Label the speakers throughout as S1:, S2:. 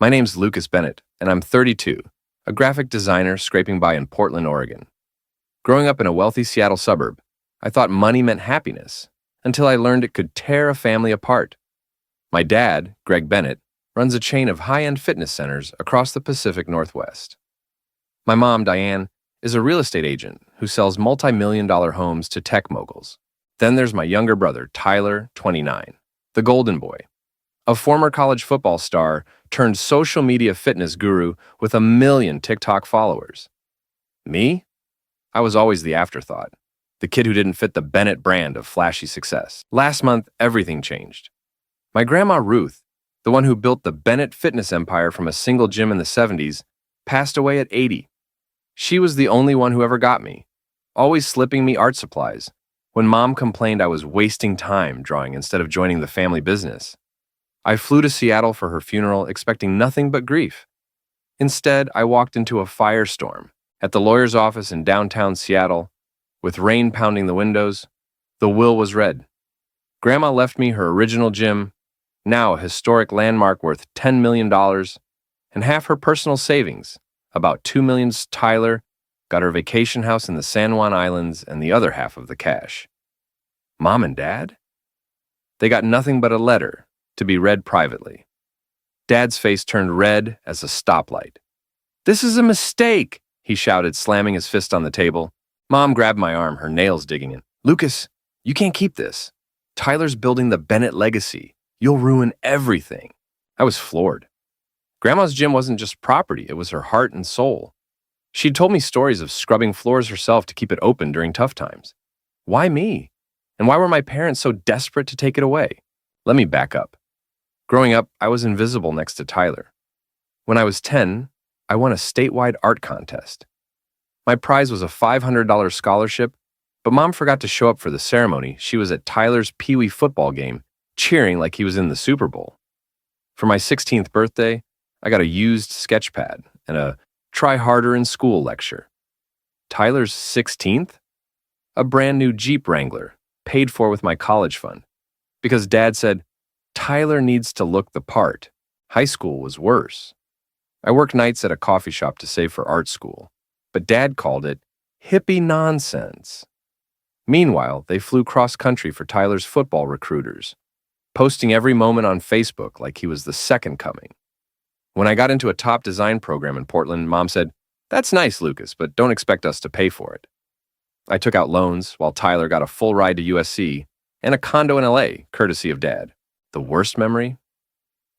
S1: My name's Lucas Bennett, and I'm 32, a graphic designer scraping by in Portland, Oregon. Growing up in a wealthy Seattle suburb, I thought money meant happiness, until I learned it could tear a family apart. My dad, Greg Bennett, runs a chain of high-end fitness centers across the Pacific Northwest. My mom, Diane, is a real estate agent who sells multi-million-dollar homes to tech moguls. Then there's my younger brother, Tyler, 29, the golden boy, a former college football star turned social media fitness guru with 1 million TikTok followers. Me? I was always the afterthought, the kid who didn't fit the Bennett brand of flashy success. Last month, everything changed. My grandma Ruth, the one who built the Bennett fitness empire from a single gym in the 70s, passed away at 80. She was the only one who ever got me, always slipping me art supplies when Mom complained I was wasting time drawing instead of joining the family business. I flew to Seattle for her funeral expecting nothing but grief. Instead, I walked into a firestorm at the lawyer's office in downtown Seattle. With rain pounding the windows, the will was read. Grandma left me her original gym, now a historic landmark worth $10 million, and half her personal savings, about $2 million. Tyler got her vacation house in the San Juan Islands and the other half of the cash. Mom and Dad? They got nothing but a letter to be read privately. Dad's face turned red as a stoplight. "This is a mistake," he shouted, slamming his fist on the table. Mom grabbed my arm, her nails digging in. "Lucas, you can't keep this. Tyler's building the Bennett legacy. You'll ruin everything." I was floored. Grandma's gym wasn't just property, it was her heart and soul. She'd told me stories of scrubbing floors herself to keep it open during tough times. Why me? And why were my parents so desperate to take it away? Let me back up. Growing up, I was invisible next to Tyler. When I was 10, I won a statewide art contest. My prize was a $500 scholarship, but Mom forgot to show up for the ceremony. She was at Tyler's Pee Wee football game, cheering like he was in the Super Bowl. For my 16th birthday, I got a used sketch pad and a try harder in school lecture. Tyler's 16th? A brand new Jeep Wrangler, paid for with my college fund. Because Dad said, Tyler needs to look the part. High school was worse. I worked nights at a coffee shop to save for art school, but Dad called it hippie nonsense. Meanwhile, they flew cross-country for Tyler's football recruiters, posting every moment on Facebook like he was the second coming. When I got into a top design program in Portland, Mom said, "That's nice, Lucas, but don't expect us to pay for it." I took out loans while Tyler got a full ride to USC and a condo in LA, courtesy of Dad. The worst memory?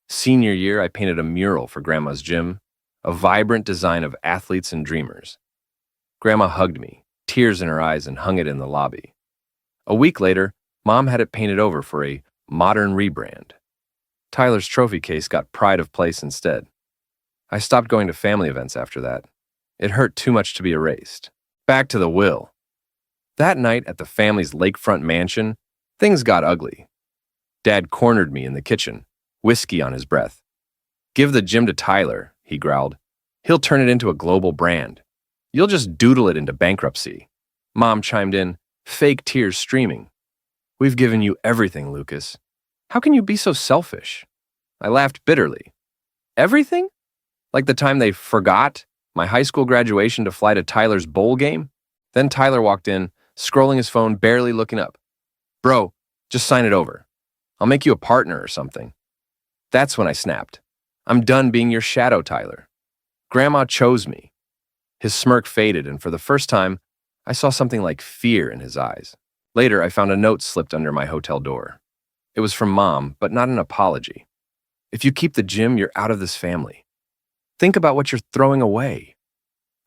S1: Senior year, I painted a mural for Grandma's gym, a vibrant design of athletes and dreamers. Grandma hugged me, tears in her eyes, and hung it in the lobby. A week later, Mom had it painted over for a modern rebrand. Tyler's trophy case got pride of place instead. I stopped going to family events after that. It hurt too much to be erased. Back to the will. That night at the family's lakefront mansion, things got ugly. Dad cornered me in the kitchen, whiskey on his breath. "Give the gym to Tyler," he growled. "He'll turn it into a global brand. You'll just doodle it into bankruptcy." Mom chimed in, fake tears streaming. "We've given you everything, Lucas. How can you be so selfish?" I laughed bitterly. Everything? Like the time they forgot my high school graduation to fly to Tyler's bowl game? Then Tyler walked in, scrolling his phone, barely looking up. "Bro, just sign it over. I'll make you a partner or something." That's when I snapped. "I'm done being your shadow, Tyler." Grandma chose me. His smirk faded, and for the first time, I saw something like fear in his eyes. Later, I found a note slipped under my hotel door. It was from Mom, but not an apology. "If you keep the gym, you're out of this family. Think about what you're throwing away."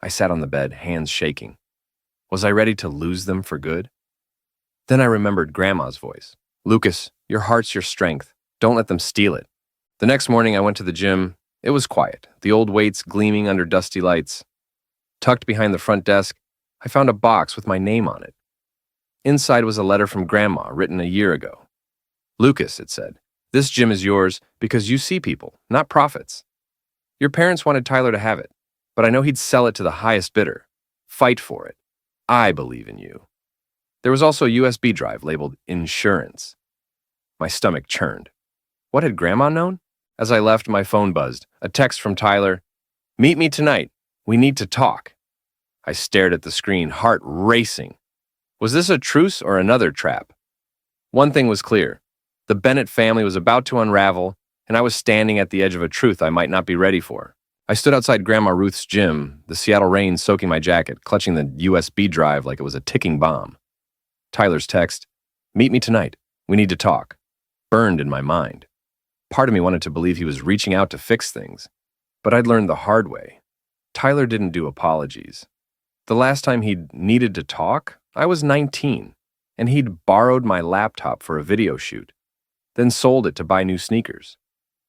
S1: I sat on the bed, hands shaking. Was I ready to lose them for good? Then I remembered Grandma's voice. "Lucas, your heart's your strength. Don't let them steal it." The next morning, I went to the gym. It was quiet, the old weights gleaming under dusty lights. Tucked behind the front desk, I found a box with my name on it. Inside was a letter from Grandma written a year ago. "Lucas," it said, "this gym is yours because you see people, not profits. Your parents wanted Tyler to have it, but I know he'd sell it to the highest bidder. Fight for it. I believe in you." There was also a USB drive labeled insurance. My stomach churned. What had Grandma known? As I left, my phone buzzed. A text from Tyler. Meet me tonight. We need to talk. I stared at the screen, heart racing. Was this a truce or another trap? One thing was clear. The Bennett family was about to unravel, and I was standing at the edge of a truth I might not be ready for. I stood outside Grandma Ruth's gym, the Seattle rain soaking my jacket, clutching the USB drive like it was a ticking bomb. Tyler's text, meet me tonight. We need to talk, burned in my mind. Part of me wanted to believe he was reaching out to fix things, but I'd learned the hard way. Tyler didn't do apologies. The last time he'd needed to talk, I was 19, and he'd borrowed my laptop for a video shoot, then sold it to buy new sneakers.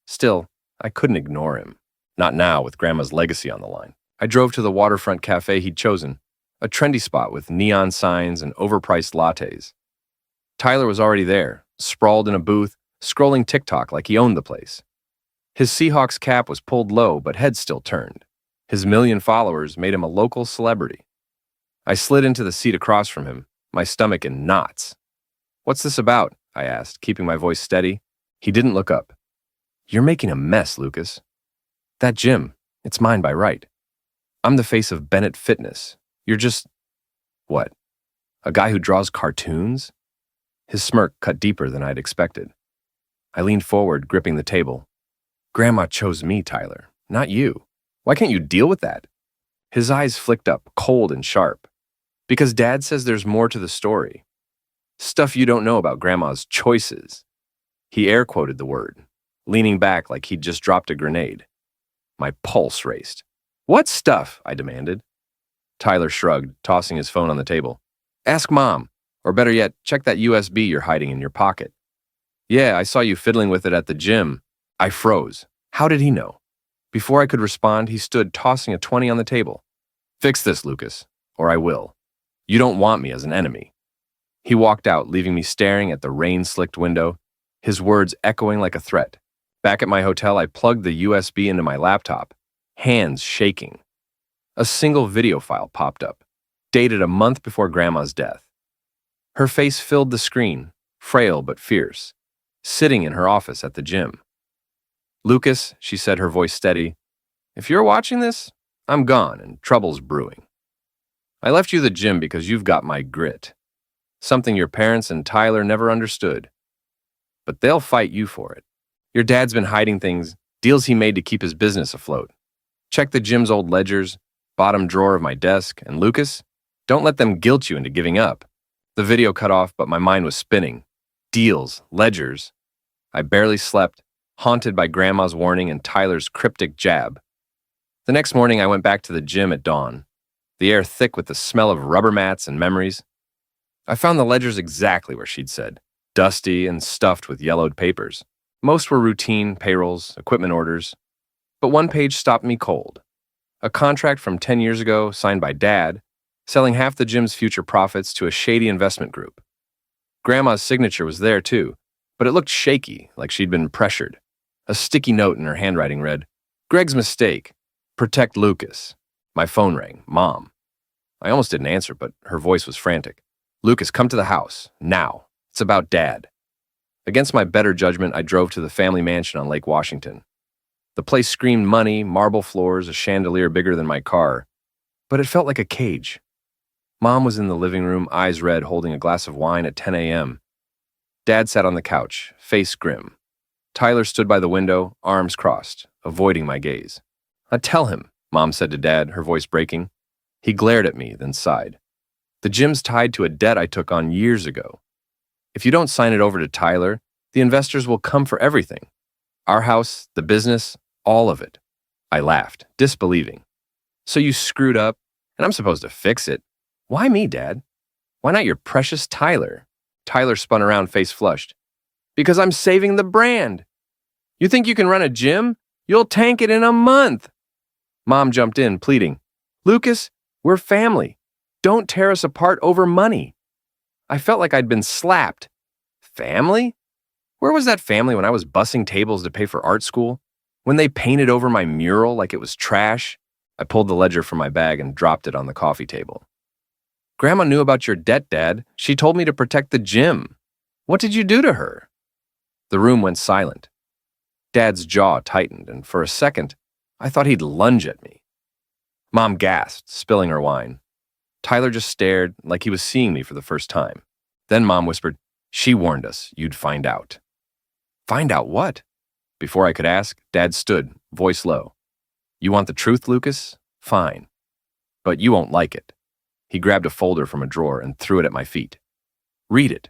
S1: Still, I couldn't ignore him. Not now, with Grandma's legacy on the line. I drove to the waterfront cafe he'd chosen, a trendy spot with neon signs and overpriced lattes. Tyler was already there, sprawled in a booth, scrolling TikTok like he owned the place. His Seahawks cap was pulled low, but head still turned. His 1,000,000 followers made him a local celebrity. I slid into the seat across from him, my stomach in knots. What's this about? I asked, keeping my voice steady. He didn't look up. You're making a mess, Lucas. That gym, it's mine by right. I'm the face of Bennett Fitness. You're just... What? A guy who draws cartoons? His smirk cut deeper than I'd expected. I leaned forward, gripping the table. Grandma chose me, Tyler, not you. Why can't you deal with that? His eyes flicked up, cold and sharp. Because Dad says there's more to the story. Stuff you don't know about Grandma's choices. He air quoted the word, leaning back like he'd just dropped a grenade. My pulse raced. What stuff? I demanded. Tyler shrugged, tossing his phone on the table. Ask Mom, or better yet, check that USB you're hiding in your pocket. Yeah, I saw you fiddling with it at the gym. I froze. How did he know? Before I could respond, he stood tossing a 20 on the table. Fix this, Lucas, or I will. You don't want me as an enemy. He walked out, leaving me staring at the rain-slicked window, his words echoing like a threat. Back at my hotel, I plugged the USB into my laptop, hands shaking. A single video file popped up, dated a month before Grandma's death. Her face filled the screen, frail but fierce, sitting in her office at the gym. Lucas, she said, her voice steady, if you're watching this, I'm gone and trouble's brewing. I left you the gym because you've got my grit, something your parents and Tyler never understood. But they'll fight you for it. Your dad's been hiding things, deals he made to keep his business afloat. Check the gym's old ledgers, bottom drawer of my desk, and Lucas, don't let them guilt you into giving up. The video cut off, but my mind was spinning. Deals, ledgers. I barely slept, haunted by Grandma's warning and Tyler's cryptic jab. The next morning, I went back to the gym at dawn, the air thick with the smell of rubber mats and memories. I found the ledgers exactly where she'd said, dusty and stuffed with yellowed papers. Most were routine payrolls, equipment orders. But one page stopped me cold. A contract from 10 years ago, signed by Dad, selling half the gym's future profits to a shady investment group. Grandma's signature was there too, but it looked shaky, like she'd been pressured. A sticky note in her handwriting read, Greg's mistake. Protect Lucas. My phone rang. Mom. I almost didn't answer, but her voice was frantic. Lucas, come to the house. Now. It's about Dad. Against my better judgment, I drove to the family mansion on Lake Washington. The place screamed money, marble floors, a chandelier bigger than my car, but it felt like a cage. Mom was in the living room, eyes red, holding a glass of wine at 10 a.m. Dad sat on the couch, face grim. Tyler stood by the window, arms crossed, avoiding my gaze. Tell him, Mom said to Dad, her voice breaking. He glared at me, then sighed. The gym's tied to a debt I took on years ago. If you don't sign it over to Tyler, the investors will come for everything. Our house, the business, all of it. I laughed, disbelieving. So you screwed up, and I'm supposed to fix it. Why me, Dad? Why not your precious Tyler? Tyler spun around, face flushed. Because I'm saving the brand. You think you can run a gym? You'll tank it in a month. Mom jumped in, pleading. Lucas, we're family. Don't tear us apart over money. I felt like I'd been slapped. Family? Where was that family when I was bussing tables to pay for art school? When they painted over my mural like it was trash? I pulled the ledger from my bag and dropped it on the coffee table. Grandma knew about your debt, Dad. She told me to protect the gym. What did you do to her? The room went silent. Dad's jaw tightened, and for a second, I thought he'd lunge at me. Mom gasped, spilling her wine. Tyler just stared like he was seeing me for the first time. Then Mom whispered, "She warned us you'd find out." Find out what? Before I could ask, Dad stood, voice low. "You want the truth, Lucas? Fine. But you won't like it." He grabbed a folder from a drawer and threw it at my feet. "Read it.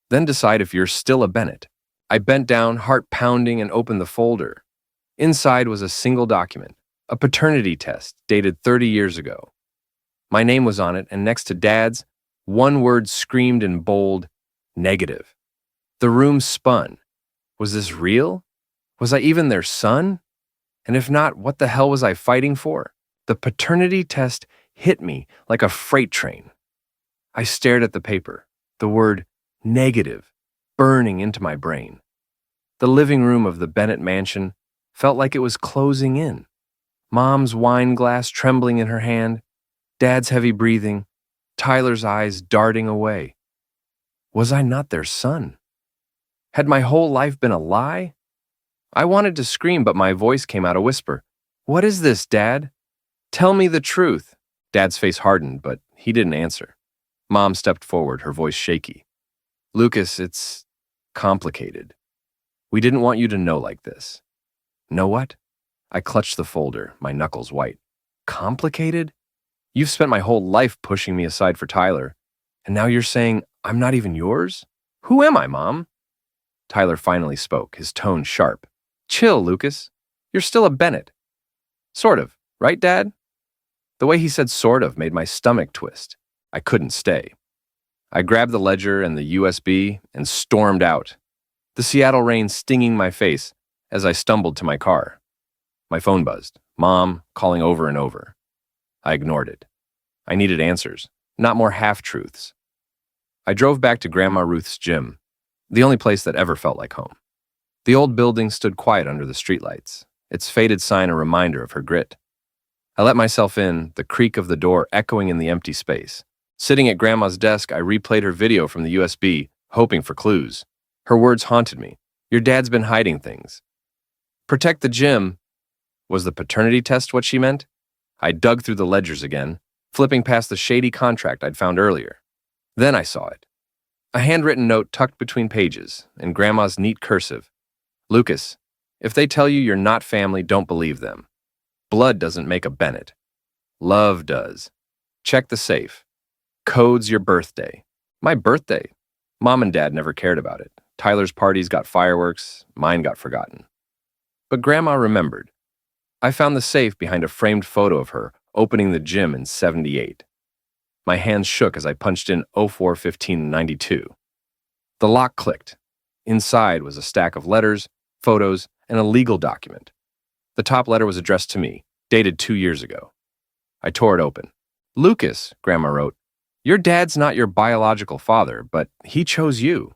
S1: Then decide if you're still a Bennett." I bent down, heart pounding, and opened the folder. Inside was a single document, a paternity test dated 30 years ago. My name was on it, and next to Dad's, one word screamed in bold, negative. The room spun. Was this real? Was I even their son? And if not, what the hell was I fighting for? The paternity test hit me like a freight train. I stared at the paper, the word negative burning into my brain. The living room of the Bennett mansion felt like it was closing in. Mom's wine glass trembling in her hand, Dad's heavy breathing, Tyler's eyes darting away. Was I not their son? Had my whole life been a lie? I wanted to scream, but my voice came out a whisper. "What is this, Dad? Tell me the truth." Dad's face hardened, but he didn't answer. Mom stepped forward, her voice shaky. "Lucas, it's complicated. We didn't want you to know like this." Know what? I clutched the folder, my knuckles white. Complicated? You've spent my whole life pushing me aside for Tyler, and now you're saying I'm not even yours? Who am I, Mom? Tyler finally spoke, his tone sharp. "Chill, Lucas. You're still a Bennett." "Sort of, right, Dad?" The way he said sort of made my stomach twist. I couldn't stay. I grabbed the ledger and the USB and stormed out, the Seattle rain stinging my face as I stumbled to my car. My phone buzzed, Mom calling over and over. I ignored it. I needed answers, not more half-truths. I drove back to Grandma Ruth's gym, the only place that ever felt like home. The old building stood quiet under the streetlights, its faded sign a reminder of her grit. I let myself in, the creak of the door echoing in the empty space. Sitting at Grandma's desk, I replayed her video from the USB, hoping for clues. Her words haunted me. "Your dad's been hiding things." "Protect the gym." Was the paternity test what she meant? I dug through the ledgers again, flipping past the shady contract I'd found earlier. Then I saw it. A handwritten note tucked between pages, in Grandma's neat cursive. "Lucas, if they tell you you're not family, don't believe them. Blood doesn't make a Bennett. Love does. Check the safe. Code's your birthday." My birthday? Mom and Dad never cared about it. Tyler's parties got fireworks, mine got forgotten. But Grandma remembered. I found the safe behind a framed photo of her opening the gym in '78. My hands shook as I punched in 04-15-92. The lock clicked. Inside was a stack of letters, photos, and a legal document. The top letter was addressed to me, dated 2 years ago. I tore it open. "Lucas," Grandma wrote, "your dad's not your biological father, but he chose you.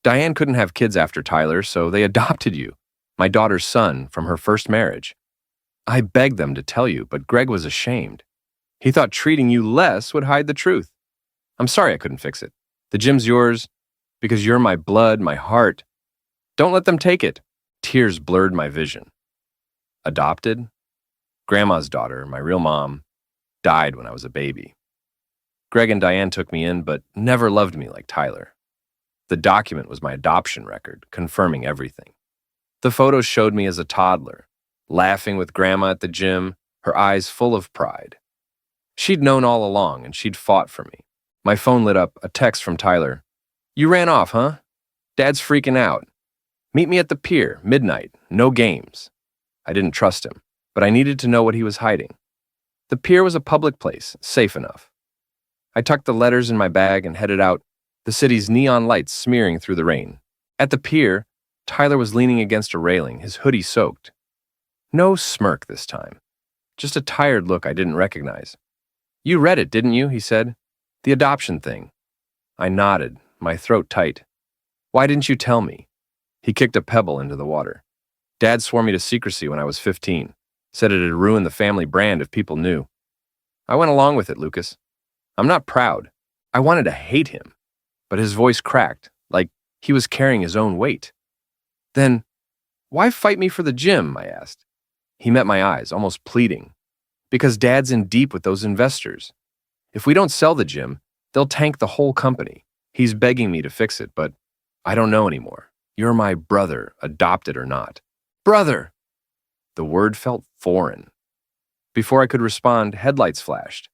S1: Diane couldn't have kids after Tyler, so they adopted you, my daughter's son, from her first marriage. I begged them to tell you, but Greg was ashamed. He thought treating you less would hide the truth. I'm sorry I couldn't fix it. The gym's yours because you're my blood, my heart. Don't let them take it." Tears blurred my vision. Adopted? Grandma's daughter, my real mom, died when I was a baby. Greg and Diane took me in, but never loved me like Tyler. The document was my adoption record, confirming everything. The photos showed me as a toddler, laughing with Grandma at the gym, her eyes full of pride. She'd known all along, and she'd fought for me. My phone lit up, a text from Tyler. "You ran off, huh? Dad's freaking out. Meet me at the pier, midnight, no games." I didn't trust him, but I needed to know what he was hiding. The pier was a public place, safe enough. I tucked the letters in my bag and headed out, the city's neon lights smearing through the rain. At the pier, Tyler was leaning against a railing, his hoodie soaked. No smirk this time, just a tired look I didn't recognize. "You read it, didn't you?" he said. "The adoption thing." I nodded, my throat tight. "Why didn't you tell me?" He kicked a pebble into the water. "Dad swore me to secrecy when I was 15, said it'd ruin the family brand if people knew. I went along with it, Lucas. I'm not proud. I wanted to hate him." But his voice cracked, like he was carrying his own weight. Then Why fight me for the gym? I asked. He met my eyes, almost pleading. Because Dad's in deep with those investors. If we don't sell the gym, they'll tank the whole company. He's begging me to fix it, but I don't know anymore. You're my brother, adopted or not. Brother! The word felt foreign. Before I could respond, headlights flashed.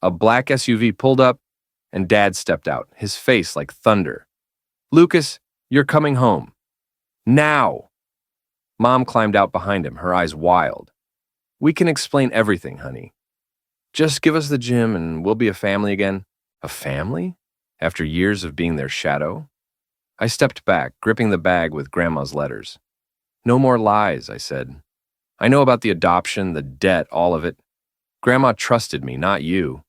S1: A black SUV pulled up, and Dad stepped out, his face like thunder. Lucas, you're coming home. Now! Mom climbed out behind him, her eyes wild. We can explain everything, honey. Just give us the gym and we'll be a family again. A family? After years of being their shadow? I stepped back, gripping the bag with Grandma's letters. No more lies, I said. I know about the adoption, the debt, all of it. Grandma trusted me, not you.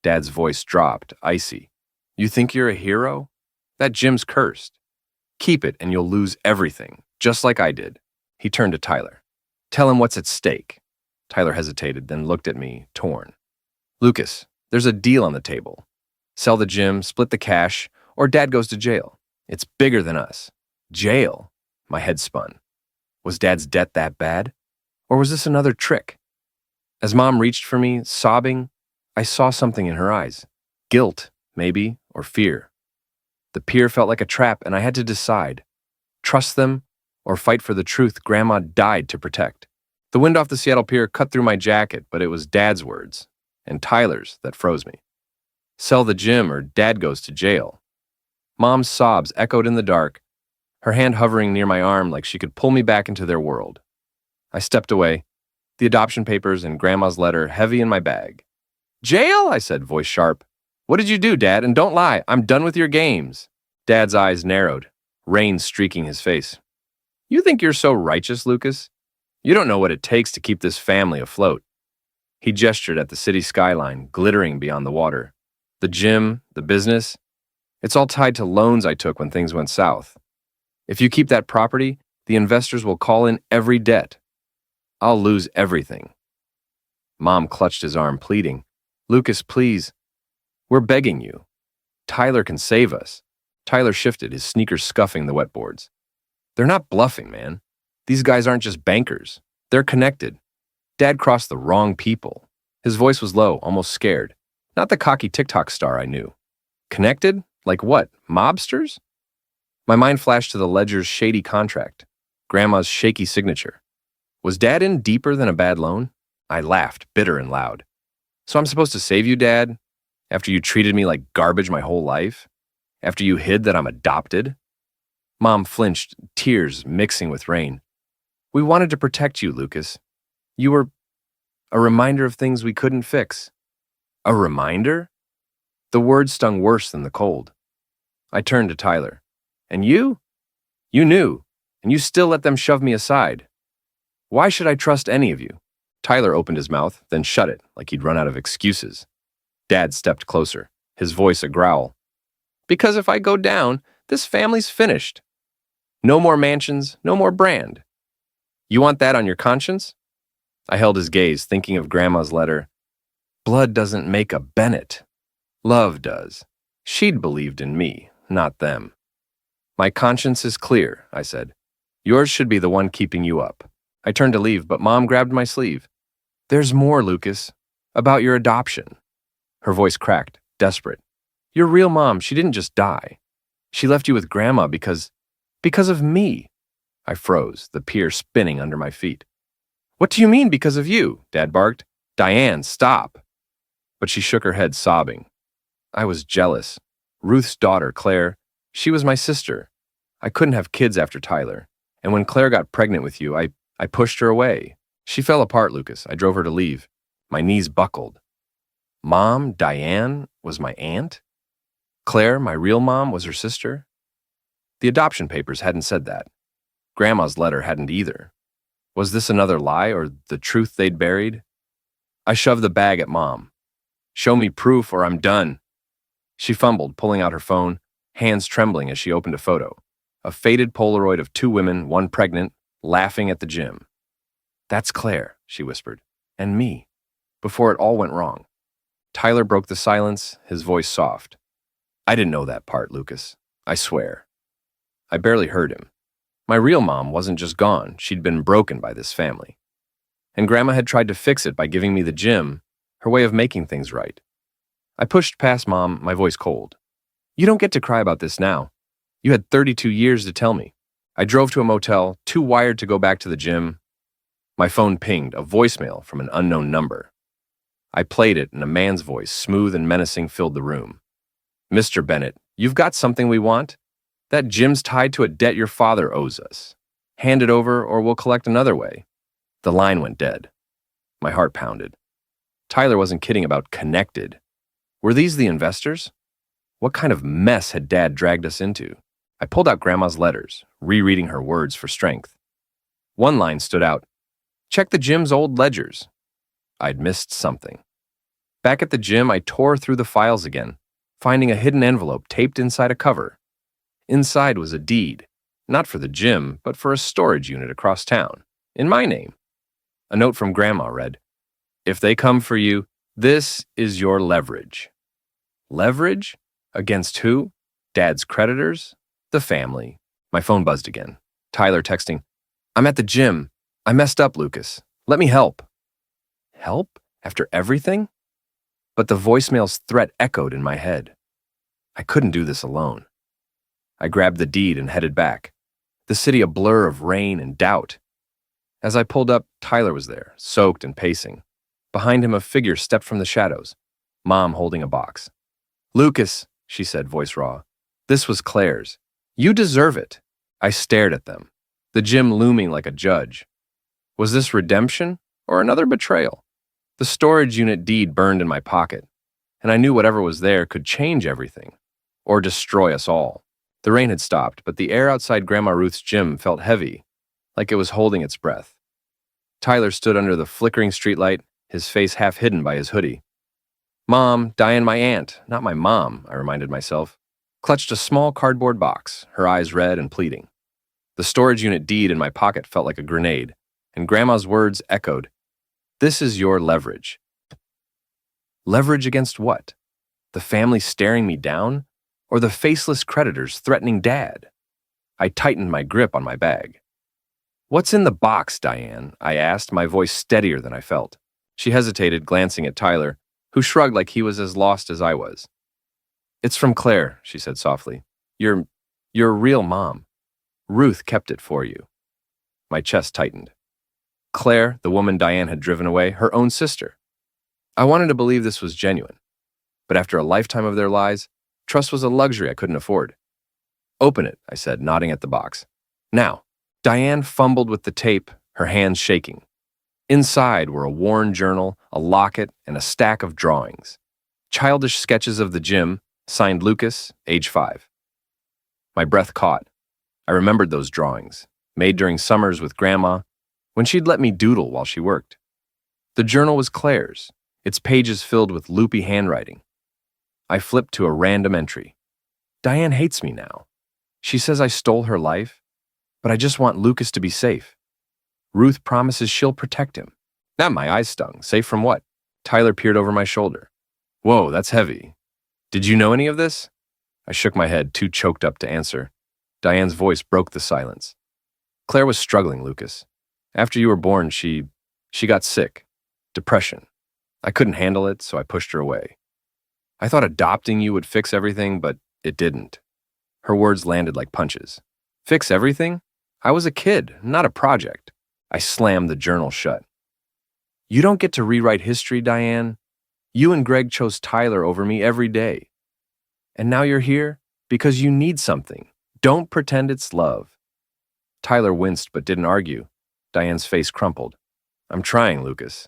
S1: Dad's voice dropped, icy. You think you're a hero? That gym's cursed. Keep it and you'll lose everything, just like I did. He turned to Tyler. Tell him what's at stake. Tyler hesitated, then looked at me, torn. Lucas, there's a deal on the table. Sell the gym, split the cash, or Dad goes to jail. It's bigger than us. Jail? My head spun. Was Dad's debt that bad? Or was this another trick? As Mom reached for me, sobbing, I saw something in her eyes. Guilt, maybe, or fear. The pier felt like a trap, and I had to decide. Trust them, or fight for the truth Grandma died to protect. The wind off the Seattle pier cut through my jacket, but it was Dad's words, and Tyler's, that froze me. Sell the gym, or Dad goes to jail. Mom's sobs echoed in the dark, her hand hovering near my arm like she could pull me back into their world. I stepped away, the adoption papers and Grandma's letter heavy in my bag. Jail? I said, voice sharp. What did you do, Dad? And don't lie, I'm done with your games. Dad's eyes narrowed, rain streaking his face. You think you're so righteous, Lucas? You don't know what it takes to keep this family afloat. He gestured at the city skyline, glittering beyond the water. The gym, the business, it's all tied to loans I took when things went south. If you keep that property, the investors will call in every debt. I'll lose everything. Mom clutched his arm, pleading, Lucas, please. We're begging you. Tyler can save us. Tyler shifted, his sneakers scuffing the wet boards. They're not bluffing, man. These guys aren't just bankers. They're connected. Dad crossed the wrong people. His voice was low, almost scared. Not the cocky TikTok star I knew. Connected? Like what? Mobsters? My mind flashed to the ledger's shady contract, Grandma's shaky signature. Was Dad in deeper than a bad loan? I laughed, bitter and loud. So I'm supposed to save you, Dad? After you treated me like garbage my whole life? After you hid that I'm adopted? Mom flinched, tears mixing with rain. We wanted to protect you, Lucas. You were a reminder of things we couldn't fix. A reminder? The word stung worse than the cold. I turned to Tyler. And you? You knew, and you still let them shove me aside. Why should I trust any of you? Tyler opened his mouth, then shut it, like he'd run out of excuses. Dad stepped closer, his voice a growl. Because if I go down, this family's finished. No more mansions, no more brand. You want that on your conscience? I held his gaze, thinking of Grandma's letter. Blood doesn't make a Bennett. Love does. She'd believed in me, not them. My conscience is clear, I said. Yours should be the one keeping you up. I turned to leave, but Mom grabbed my sleeve. There's more, Lucas. About your adoption. Her voice cracked, desperate. Your real mom, she didn't just die. She left you with Grandma because of me. I froze, the pier spinning under my feet. What do you mean because of you? Dad barked. Diane, stop. But she shook her head, sobbing. I was jealous. Ruth's daughter, Claire, she was my sister. I couldn't have kids after Tyler. And when Claire got pregnant with you, I pushed her away. She fell apart, Lucas. I drove her to leave. My knees buckled. Mom, Diane, was my aunt? Claire, my real mom, was her sister? The adoption papers hadn't said that. Grandma's letter hadn't either. Was this another lie or the truth they'd buried? I shoved the bag at Mom. Show me proof or I'm done. She fumbled, pulling out her phone, hands trembling as she opened a photo. A faded Polaroid of two women, one pregnant, laughing at the gym. That's Claire, she whispered, and me, before it all went wrong. Tyler broke the silence, his voice soft. I didn't know that part, Lucas. I swear. I barely heard him. My real mom wasn't just gone, she'd been broken by this family. And Grandma had tried to fix it by giving me the gym, her way of making things right. I pushed past Mom, my voice cold. You don't get to cry about this now. You had 32 years to tell me. I drove to a motel, too wired to go back to the gym. My phone pinged, a voicemail from an unknown number. I played it, and a man's voice, smooth and menacing, filled the room. Mr. Bennett, you've got something we want? That gym's tied to a debt your father owes us. Hand it over, or we'll collect another way. The line went dead. My heart pounded. Tyler wasn't kidding about connected. Were these the investors? What kind of mess had Dad dragged us into? I pulled out Grandma's letters, rereading her words for strength. One line stood out. Check the gym's old ledgers. I'd missed something. Back at the gym, I tore through the files again, finding a hidden envelope taped inside a cover. Inside was a deed, not for the gym, but for a storage unit across town, in my name. A note from Grandma read, If they come for you, this is your leverage. Leverage? Against who? Dad's creditors? The family. My phone buzzed again. Tyler texting, I'm at the gym. I messed up, Lucas. Let me help. Help? After everything? But the voicemail's threat echoed in my head. I couldn't do this alone. I grabbed the deed and headed back, the city a blur of rain and doubt. As I pulled up, Tyler was there, soaked and pacing. Behind him, a figure stepped from the shadows, Mom holding a box. Lucas, she said, voice raw. This was Claire's. You deserve it. I stared at them, the gym looming like a judge. Was this redemption or another betrayal? The storage unit deed burned in my pocket, and I knew whatever was there could change everything, or destroy us all. The rain had stopped, but the air outside Grandma Ruth's gym felt heavy, like it was holding its breath. Tyler stood under the flickering streetlight, his face half hidden by his hoodie. Mom, Diane, my aunt, not my mom, I reminded myself, clutched a small cardboard box, her eyes red and pleading. The storage unit deed in my pocket felt like a grenade, and Grandma's words echoed, This is your leverage. Leverage against what? The family staring me down? Or the faceless creditors threatening Dad? I tightened my grip on my bag. What's in the box, Diane? I asked, my voice steadier than I felt. She hesitated, glancing at Tyler, who shrugged like he was as lost as I was. It's from Claire, she said softly. Your real mom. Ruth kept it for you. My chest tightened. Claire, the woman Diane had driven away, her own sister. I wanted to believe this was genuine, but after a lifetime of their lies, trust was a luxury I couldn't afford. Open it, I said, nodding at the box. Now. Diane fumbled with the tape, her hands shaking. Inside were a worn journal, a locket, and a stack of drawings. Childish sketches of the gym, signed Lucas, age 5. My breath caught. I remembered those drawings, made during summers with Grandma, when she'd let me doodle while she worked. The journal was Claire's, its pages filled with loopy handwriting. I flipped to a random entry. Diane hates me now. She says I stole her life, but I just want Lucas to be safe. Ruth promises she'll protect him. Now my eyes stung. Safe from what? Tyler peered over my shoulder. Whoa, that's heavy. Did you know any of this? I shook my head, too choked up to answer. Diane's voice broke the silence. Claire was struggling, Lucas. After you were born, she got sick. Depression. I couldn't handle it, so I pushed her away. I thought adopting you would fix everything, but it didn't. Her words landed like punches. Fix everything? I was a kid, not a project. I slammed the journal shut. You don't get to rewrite history, Diane. You and Greg chose Tyler over me every day. And now you're here because you need something. Don't pretend it's love. Tyler winced but didn't argue. Diane's face crumpled. I'm trying, Lucas.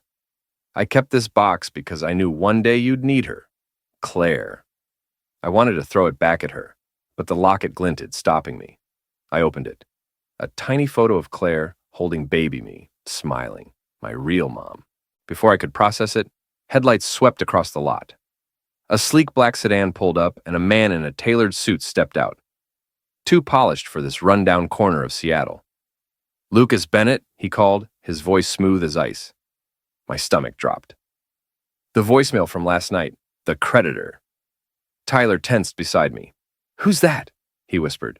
S1: I kept this box because I knew one day you'd need her. Claire. I wanted to throw it back at her, but the locket glinted, stopping me. I opened it. A tiny photo of Claire holding baby me, smiling, my real mom. Before I could process it, headlights swept across the lot. A sleek black sedan pulled up, and a man in a tailored suit stepped out. Too polished for this rundown corner of Seattle. Lucas Bennett, he called, his voice smooth as ice. My stomach dropped. The voicemail from last night, the creditor. Tyler tensed beside me. Who's that? He whispered.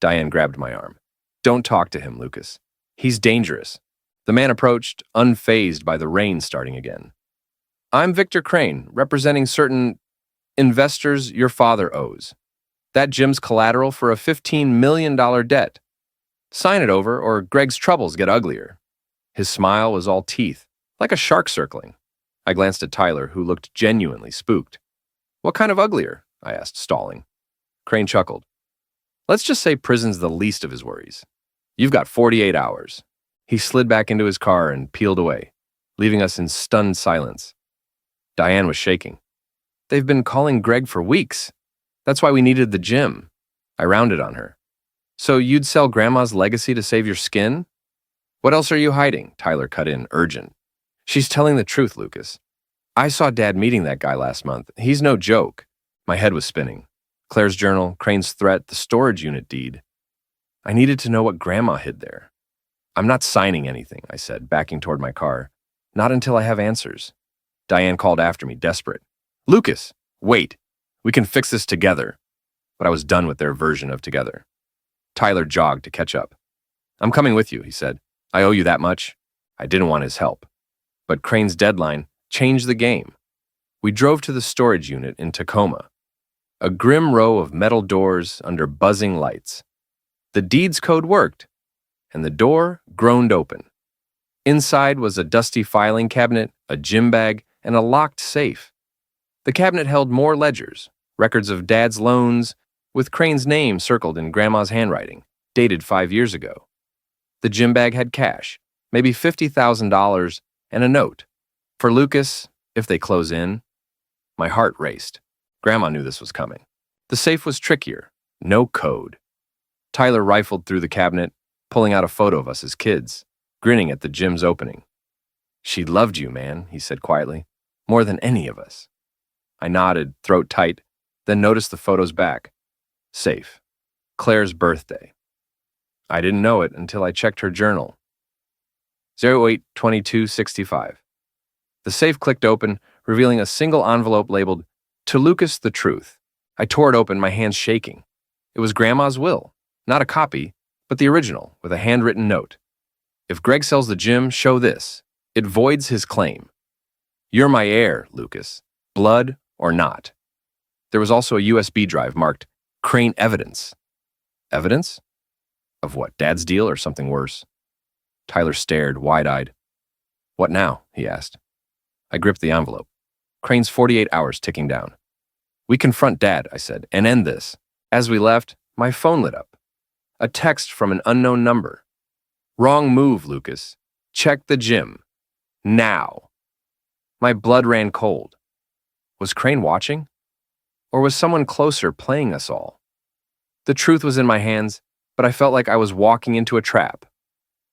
S1: Diane grabbed my arm. Don't talk to him, Lucas. He's dangerous. The man approached, unfazed by the rain starting again. I'm Victor Crane, representing certain investors your father owes. That gym's collateral for a $15 million debt. Sign it over, or Greg's troubles get uglier. His smile was all teeth, like a shark circling. I glanced at Tyler, who looked genuinely spooked. What kind of uglier? I asked, stalling. Crane chuckled. Let's just say prison's the least of his worries. You've got 48 hours. He slid back into his car and peeled away, leaving us in stunned silence. Diane was shaking. They've been calling Greg for weeks. That's why we needed the gym. I rounded on her. So you'd sell Grandma's legacy to save your skin? What else are you hiding? Tyler cut in, urgent. She's telling the truth, Lucas. I saw Dad meeting that guy last month. He's no joke. My head was spinning. Claire's journal, Crane's threat, the storage unit deed. I needed to know what Grandma hid there. I'm not signing anything, I said, backing toward my car. Not until I have answers. Diane called after me, desperate. Lucas, wait. We can fix this together. But I was done with their version of together. Tyler jogged to catch up. I'm coming with you, he said. I owe you that much. I didn't want his help. But Crane's deadline changed the game. We drove to the storage unit in Tacoma. A grim row of metal doors under buzzing lights. The deeds code worked, and the door groaned open. Inside was a dusty filing cabinet, a gym bag, and a locked safe. The cabinet held more ledgers, records of Dad's loans, with Crane's name circled in Grandma's handwriting, dated 5 years ago. The gym bag had cash, maybe $50,000, and a note. For Lucas, if they close in. My heart raced. Grandma knew this was coming. The safe was trickier. No code. Tyler rifled through the cabinet, pulling out a photo of us as kids, grinning at the gym's opening. She loved you, man, he said quietly, more than any of us. I nodded, throat tight, then noticed the photo's back. Safe. Claire's birthday. I didn't know it until I checked her journal. 08/22/65. The safe clicked open, revealing a single envelope labeled, To Lucas the Truth. I tore it open, my hands shaking. It was Grandma's will. Not a copy, but the original, with a handwritten note. If Greg sells the gym, show this. It voids his claim. You're my heir, Lucas. Blood or not. There was also a USB drive marked Crane Evidence. Evidence? Of what, Dad's deal or something worse? Tyler stared, wide-eyed. What now? He asked. I gripped the envelope. Crane's 48 hours ticking down. We confront Dad, I said, and end this. As we left, my phone lit up. A text from an unknown number. Wrong move, Lucas. Check the gym. Now. My blood ran cold. Was Crane watching? Or was someone closer playing us all? The truth was in my hands, but I felt like I was walking into a trap.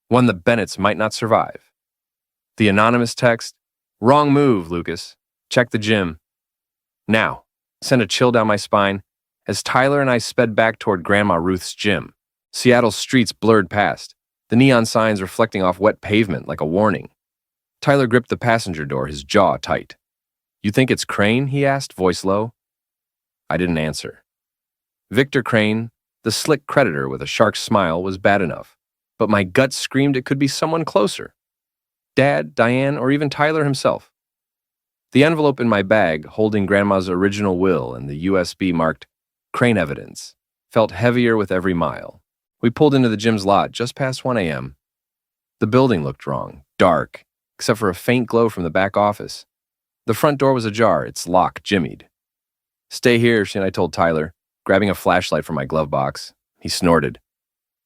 S1: One the Bennetts might not survive. The anonymous text, Wrong move, Lucas. Check the gym. Now, sent a chill down my spine as Tyler and I sped back toward Grandma Ruth's gym. Seattle's streets blurred past, the neon signs reflecting off wet pavement like a warning. Tyler gripped the passenger door, his jaw tight. You think it's Crane? He asked, voice low. I didn't answer. Victor Crane, the slick creditor with a shark's smile, was bad enough, but my gut screamed it could be someone closer. Dad, Diane, or even Tyler himself. The envelope in my bag, holding Grandma's original will and the USB marked Crane Evidence, felt heavier with every mile. We pulled into the gym's lot just past 1 a.m. The building looked wrong, dark, except for a faint glow from the back office. The front door was ajar, its lock jimmied. Stay here, I told Tyler, grabbing a flashlight from my glove box. He snorted.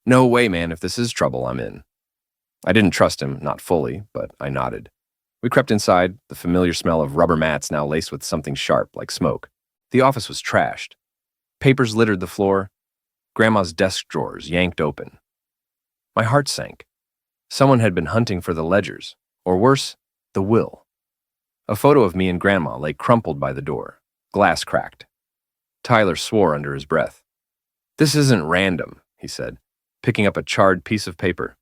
S1: No way, man, if this is trouble, I'm in. I didn't trust him, not fully, but I nodded. We crept inside, the familiar smell of rubber mats now laced with something sharp, like smoke. The office was trashed. Papers littered the floor. Grandma's desk drawers yanked open. My heart sank. Someone had been hunting for the ledgers, or worse, the will. A photo of me and Grandma lay crumpled by the door, glass cracked. Tyler swore under his breath. This isn't random, he said, picking up a charred piece of paper.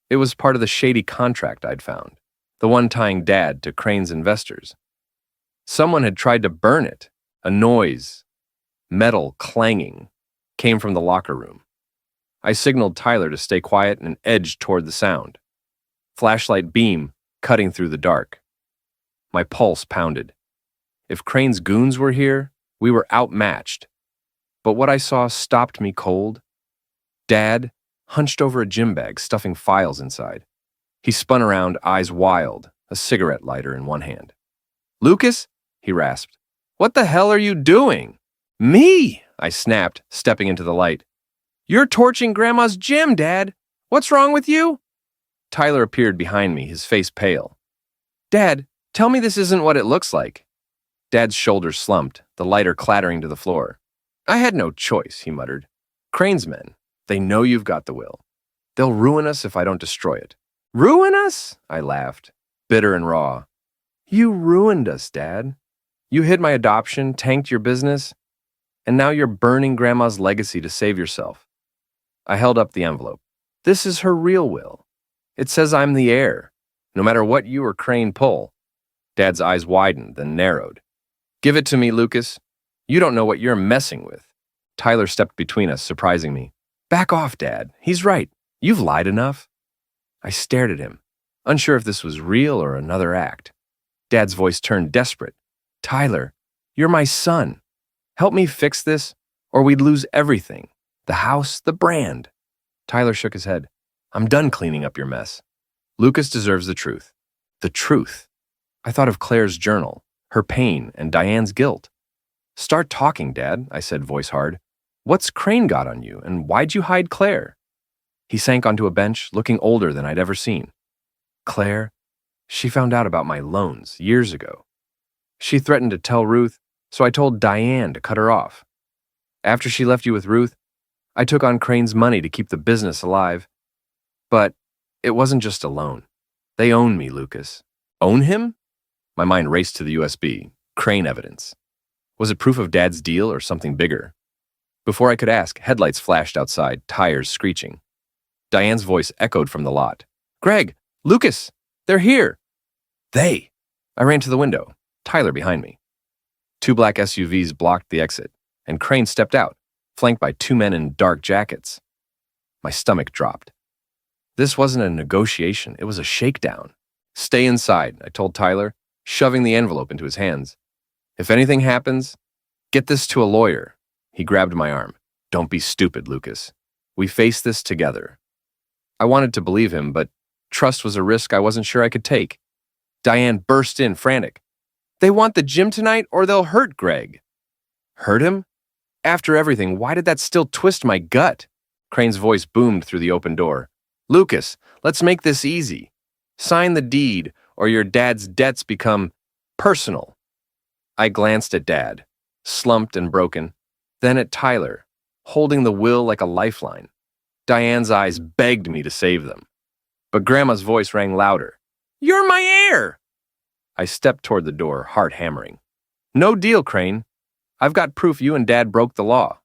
S1: It was part of the shady contract I'd found, the one tying Dad to Crane's investors. Someone had tried to burn it. A noise, metal clanging, came from the locker room. I signaled Tyler to stay quiet and edged toward the sound. Flashlight beam cutting through the dark. My pulse pounded. If Crane's goons were here, we were outmatched. But what I saw stopped me cold. Dad, hunched over a gym bag, stuffing files inside. He spun around, eyes wild, a cigarette lighter in one hand. "Lucas?" he rasped. "What the hell are you doing?" "Me!" I snapped, stepping into the light. "You're torching Grandma's gym, Dad! What's wrong with you?" Tyler appeared behind me, his face pale. "Dad, tell me this isn't what it looks like." Dad's shoulders slumped, the lighter clattering to the floor. "I had no choice," he muttered. "Crane's men. They know you've got the will. They'll ruin us if I don't destroy it." "Ruin us?" I laughed, bitter and raw. "You ruined us, Dad. You hid my adoption, tanked your business, and now you're burning Grandma's legacy to save yourself." I held up the envelope. "This is her real will. It says I'm the heir, no matter what you or Crane pull." Dad's eyes widened, then narrowed. "Give it to me, Lucas. You don't know what you're messing with." Tyler stepped between us, surprising me. "Back off, Dad. He's right. You've lied enough." I stared at him, unsure if this was real or another act. Dad's voice turned desperate. "Tyler, you're my son. Help me fix this, or we'd lose everything. The house, the brand." Tyler shook his head. "I'm done cleaning up your mess. Lucas deserves the truth." The truth. I thought of Claire's journal, her pain, and Diane's guilt. "Start talking, Dad," I said, voice hard. "What's Crane got on you, and why'd you hide Claire?" He sank onto a bench, looking older than I'd ever seen. "Claire, she found out about my loans years ago. She threatened to tell Ruth, so I told Diane to cut her off. After she left you with Ruth, I took on Crane's money to keep the business alive. But it wasn't just a loan. They own me, Lucas." "Own him?" My mind raced to the USB. Crane evidence. Was it proof of Dad's deal or something bigger? Before I could ask, headlights flashed outside, tires screeching. Diane's voice echoed from the lot. "Greg! Lucas! They're here!" "They!" I ran to the window, Tyler behind me. 2 black SUVs blocked the exit, and Crane stepped out, flanked by 2 men in dark jackets. My stomach dropped. This wasn't a negotiation, it was a shakedown. "Stay inside," I told Tyler, shoving the envelope into his hands. "If anything happens, get this to a lawyer." He grabbed my arm. "Don't be stupid, Lucas. We face this together." I wanted to believe him, but trust was a risk I wasn't sure I could take. Diane burst in, frantic. "They want the gym tonight, or they'll hurt Greg." "Hurt him? After everything, why did that still twist my gut?" Crane's voice boomed through the open door. "Lucas, let's make this easy. Sign the deed, or your dad's debts become personal." I glanced at Dad, slumped and broken, then at Tyler, holding the will like a lifeline. Diane's eyes begged me to save them. But Grandma's voice rang louder. "You're my heir!" I stepped toward the door, heart hammering. "No deal, Crane. I've got proof you and Dad broke the law."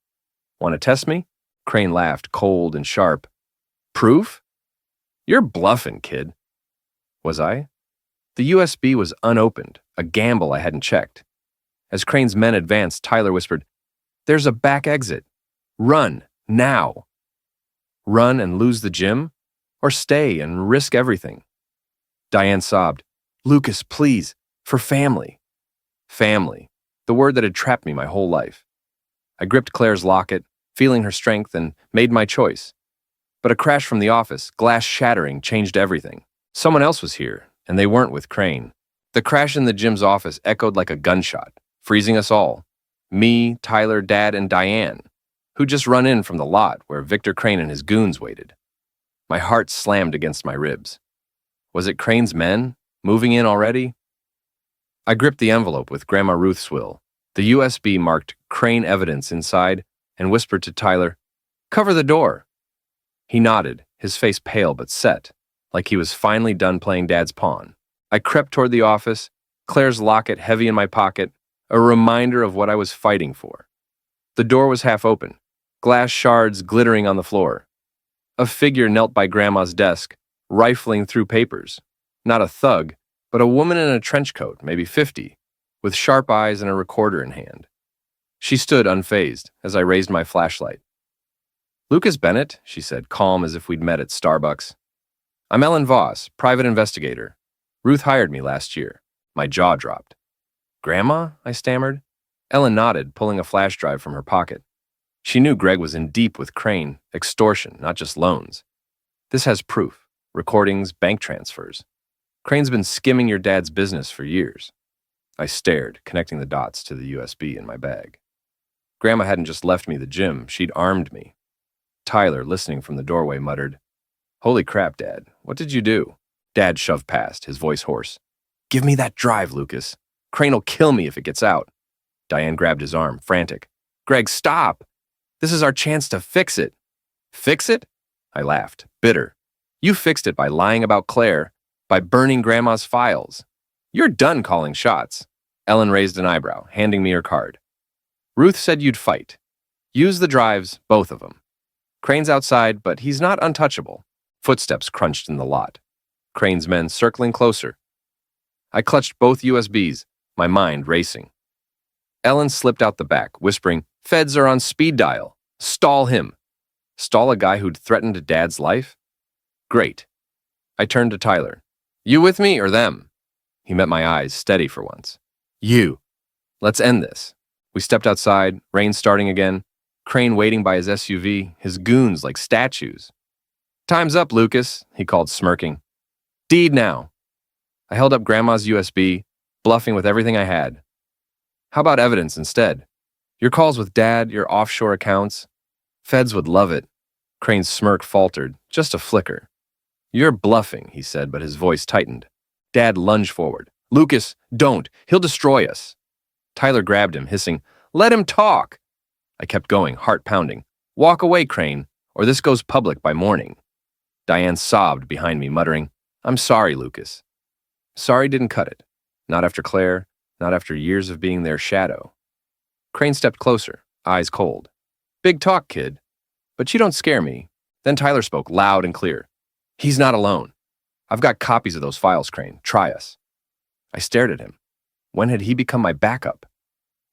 S1: "Want to test me?" Crane laughed, cold and sharp. "Proof? You're bluffing, kid." Was I? The USB was unopened, a gamble I hadn't checked. As Crane's men advanced, Tyler whispered, "There's a back exit. Run, now." Run and lose the gym? Or stay and risk everything? Diane sobbed, "Lucas, please, for family." Family, the word that had trapped me my whole life. I gripped Claire's locket, feeling her strength, and made my choice. But a crash from the office, glass shattering, changed everything. Someone else was here, and they weren't with Crane. The crash in the gym's office echoed like a gunshot, freezing us all. Me, Tyler, Dad, and Diane, who'd just run in from the lot where Victor Crane and his goons waited. My heart slammed against my ribs. Was it Crane's men, moving in already? I gripped the envelope with Grandma Ruth's will. The USB marked Crane evidence inside and whispered to Tyler, "Cover the door." He nodded, his face pale but set, like he was finally done playing Dad's pawn. I crept toward the office, Claire's locket heavy in my pocket, a reminder of what I was fighting for. The door was half open, glass shards glittering on the floor. A figure knelt by Grandma's desk, rifling through papers. Not a thug, but a woman in a trench coat, maybe 50, with sharp eyes and a recorder in hand. She stood unfazed as I raised my flashlight. Lucas Bennett, she said, calm as if we'd met at Starbucks. I'm Ellen Voss, private investigator. Ruth hired me last year. My jaw dropped. Grandma? I stammered. Ellen nodded, pulling a flash drive from her pocket. She knew Greg was in deep with Crane, extortion, not just loans. This has proof, recordings, bank transfers. Crane's been skimming your dad's business for years. I stared, connecting the dots to the USB in my bag. Grandma hadn't just left me the gym, she'd armed me. Tyler, listening from the doorway, muttered, Holy crap, Dad, what did you do? Dad shoved past, his voice hoarse. Give me that drive, Lucas. Crane'll kill me if it gets out. Diane grabbed his arm, frantic. Greg, stop! This is our chance to fix it. Fix it? I laughed, bitter. You fixed it by lying about Claire, by burning Grandma's files. You're done calling shots. Ellen raised an eyebrow, handing me her card. Ruth said you'd fight. Use the drives, both of them. Crane's outside, but he's not untouchable. Footsteps crunched in the lot. Crane's men circling closer. I clutched both USBs, my mind racing. Ellen slipped out the back, whispering, Feds are on speed dial. Stall him. Stall a guy who'd threatened Dad's life? Great. I turned to Tyler. You with me or them? He met my eyes, steady for once. You. Let's end this. We stepped outside, rain starting again, Crane waiting by his SUV, his goons like statues. Time's up, Lucas, he called, smirking. Deed now. I held up Grandma's USB, bluffing with everything I had. How about evidence instead? Your calls with Dad, your offshore accounts. Feds would love it. Crane's smirk faltered, just a flicker. You're bluffing, he said, but his voice tightened. Dad lunged forward. Lucas, don't. He'll destroy us. Tyler grabbed him, hissing, Let him talk. I kept going, heart pounding. Walk away, Crane, or this goes public by morning. Diane sobbed behind me, muttering, I'm sorry, Lucas. Sorry didn't cut it. Not after Claire, not after years of being their shadow. Crane stepped closer, eyes cold. Big talk, kid. But you don't scare me. Then Tyler spoke loud and clear. He's not alone. I've got copies of those files, Crane. Try us. I stared at him. When had he become my backup?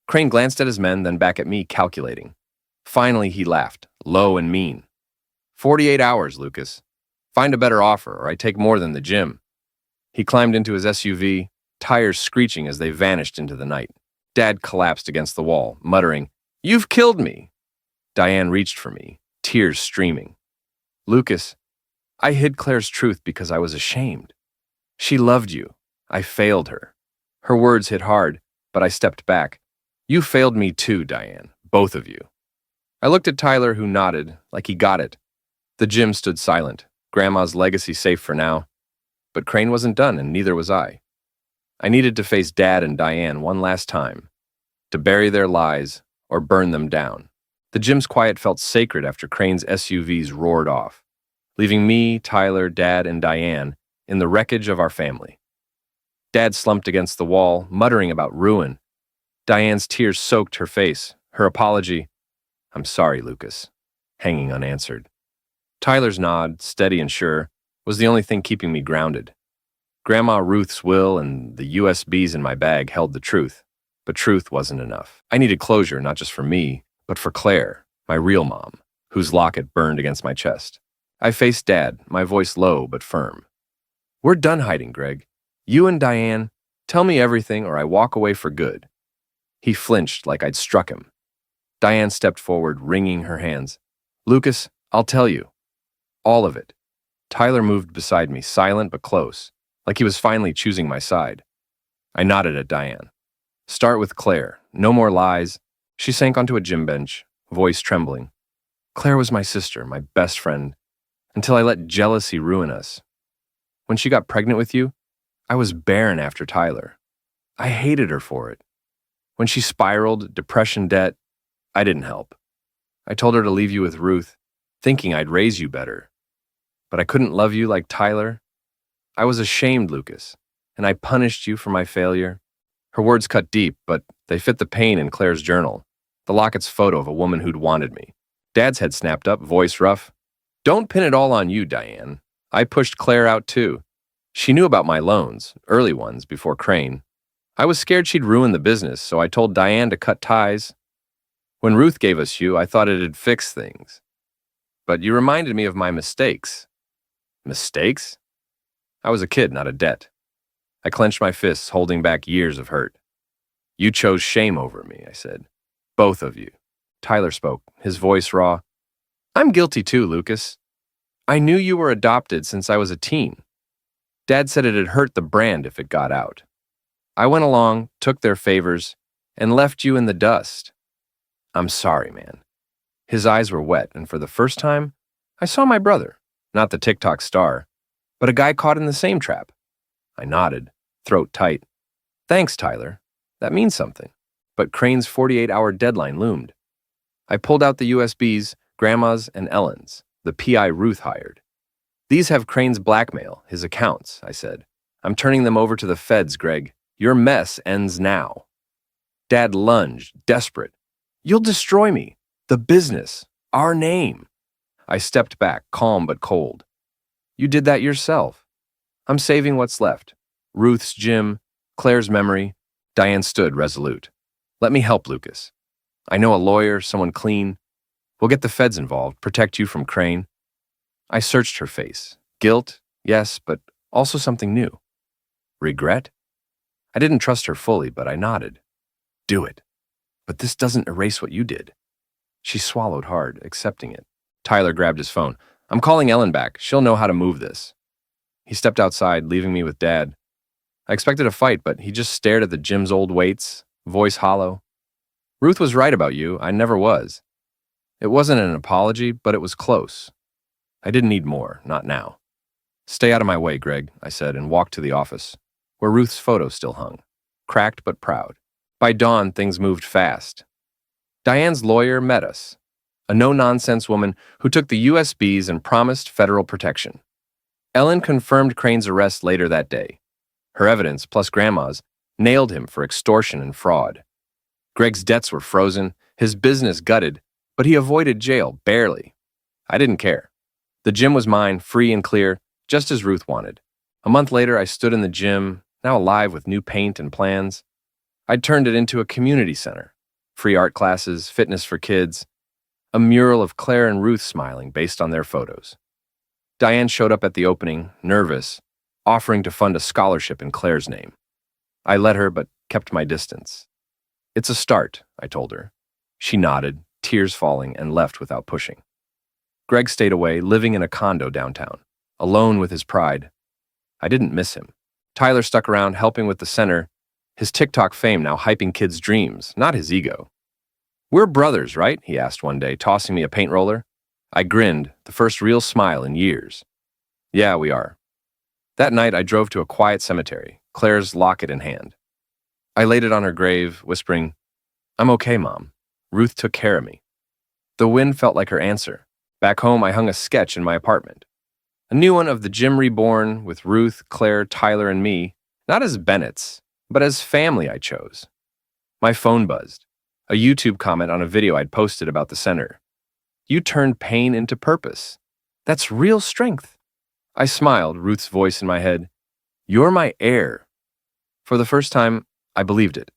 S1: Crane glanced at his men, then back at me, calculating. Finally, he laughed, low and mean. 48 hours, Lucas. Find a better offer, or I take more than the gym. He climbed into his SUV, tires screeching as they vanished into the night. Dad collapsed against the wall, muttering, You've killed me. Diane reached for me, tears streaming. Lucas, I hid Claire's truth because I was ashamed. She loved you. I failed her. Her words hit hard, but I stepped back. You failed me too, Diane, both of you. I looked at Tyler, who nodded, like he got it. The gym stood silent, Grandma's legacy safe for now. But Crane wasn't done, and neither was I. I needed to face Dad and Diane one last time, to bury their lies or burn them down. The gym's quiet felt sacred after Crane's SUVs roared off, leaving me, Tyler, Dad, and Diane in the wreckage of our family. Dad slumped against the wall, muttering about ruin. Diane's tears soaked her face, her apology, I'm sorry, Lucas, hanging unanswered. Tyler's nod, steady and sure, was the only thing keeping me grounded. Grandma Ruth's will and the USBs in my bag held the truth, but truth wasn't enough. I needed closure, not just for me, but for Claire, my real mom, whose locket burned against my chest. I faced Dad, my voice low but firm. We're done hiding, Greg. You and Diane, tell me everything or I walk away for good. He flinched like I'd struck him. Diane stepped forward, wringing her hands. Lucas, I'll tell you. All of it. Tyler moved beside me, silent but close, like he was finally choosing my side. I nodded at Diane. Start with Claire. No more lies. She sank onto a gym bench, voice trembling. Claire was my sister, my best friend, until I let jealousy ruin us. When she got pregnant with you, I was barren after Tyler. I hated her for it. When she spiraled, depression, debt, I didn't help. I told her to leave you with Ruth, thinking I'd raise you better. But I couldn't love you like Tyler. I was ashamed, Lucas, and I punished you for my failure. Her words cut deep, but they fit the pain in Claire's journal, the locket's photo of a woman who'd wanted me. Dad's head snapped up, voice rough. Don't pin it all on you, Diane. I pushed Claire out too. She knew about my loans, early ones, before Crane. I was scared she'd ruin the business, so I told Diane to cut ties. When Ruth gave us you, I thought it'd fix things. but you reminded me of my mistakes. Mistakes? I was a kid, not a debt. I clenched my fists, holding back years of hurt. You chose shame over me, I said. Both of you. Tyler spoke, his voice raw. I'm guilty too, Lucas. I knew you were adopted since I was a teen. Dad said it'd hurt the brand if it got out. I went along, took their favors, and left you in the dust. I'm sorry, man. His eyes were wet, and for the first time, I saw my brother, not the TikTok star, but a guy caught in the same trap. I nodded, throat tight. Thanks, Tyler. That means something. But Crane's 48-hour deadline loomed. I pulled out the USBs, Grandma's and Ellen's, the PI Ruth hired. These have Crane's blackmail, his accounts, I said. I'm turning them over to the feds, Greg. Your mess ends now. Dad lunged, desperate. You'll destroy me. The business. Our name. I stepped back, calm but cold. You did that yourself. I'm saving what's left. Ruth's gym, Claire's memory. Diane stood resolute. Let me help, Lucas. I know a lawyer, someone clean. We'll get the feds involved, protect you from Crane. I searched her face. Guilt, yes, but also something new. Regret? I didn't trust her fully, but I nodded. Do it. But this doesn't erase what you did. She swallowed hard, accepting it. Tyler grabbed his phone. I'm calling Ellen back. She'll know how to move this. He stepped outside, leaving me with Dad. I expected a fight, but he just stared at the gym's old weights, voice hollow. Ruth was right about you. I never was. It wasn't an apology, but it was close. I didn't need more, not now. Stay out of my way, Greg, I said, and walked to the office, where Ruth's photo still hung, cracked but proud. By dawn, things moved fast. Diane's lawyer met us, a no-nonsense woman who took the USBs and promised federal protection. Ellen confirmed Crane's arrest later that day. Her evidence, plus Grandma's, nailed him for extortion and fraud. Greg's debts were frozen, his business gutted, but he avoided jail, barely. I didn't care. The gym was mine, free and clear, just as Ruth wanted. A month later, I stood in the gym, now alive with new paint and plans. I'd turned it into a community center. Free art classes, fitness for kids, a mural of Claire and Ruth smiling based on their photos. Diane showed up at the opening, nervous, offering to fund a scholarship in Claire's name. I let her, but kept my distance. It's a start, I told her. She nodded, tears falling, and left without pushing. Greg stayed away, living in a condo downtown, alone with his pride. I didn't miss him. Tyler stuck around, helping with the center, his TikTok fame now hyping kids' dreams, not his ego. We're brothers, right? He asked one day, tossing me a paint roller. I grinned, the first real smile in years. Yeah, we are. That night, I drove to a quiet cemetery, Claire's locket in hand. I laid it on her grave, whispering, I'm okay, Mom. Ruth took care of me. The wind felt like her answer. Back home, I hung a sketch in my apartment. A new one of the gym reborn with Ruth, Claire, Tyler, and me, not as Bennett's, but as family I chose. My phone buzzed. A YouTube comment on a video I'd posted about the center. You turned pain into purpose. That's real strength. I smiled, Ruth's voice in my head. You're my heir. For the first time, I believed it.